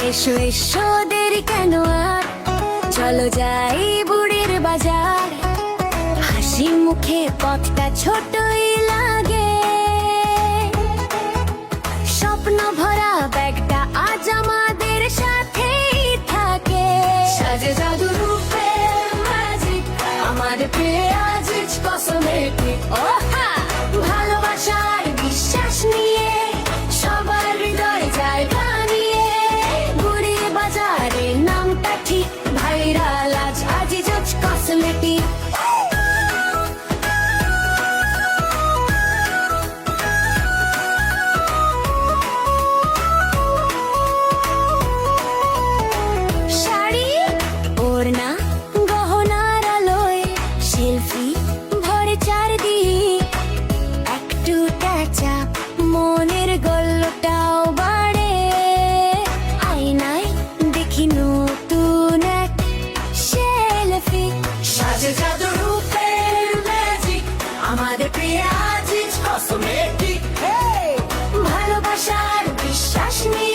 এসো এসো দেরি কেন আর, চলো যাই বুড়ির বাজার। হাসি মুখে পথটা ছোটই লাগে, স্বপ্ন ভরা ব্যাগটা আজ আমাদের সাথেই থাকে। সাজে জাদু রূপের ম্যাজিক, আমার পেঁয়াজ কসমেটিক। ওহা, ভালোবাসার বিশ্বাস নিয়ে সবার হৃদয় জায়গা নিয়ে, বুড়ির বাজারের নামটা ঠিক ভাইরাল আজ আজিজ কসমেটিক। শাড়ি ওড়না গহনার আলোয় সেলফি ভরে চারদিক, একটু টাচা মনের গল্লটাও বাড়ে। আয়নায় দেখি নতুন এক সেলফি। সাজে জাদু রূপের ম্যাজিক, আমাদের পেঁয়াজ কসমেটিক। ভালোবাসার বিশ্বাস নিয়ে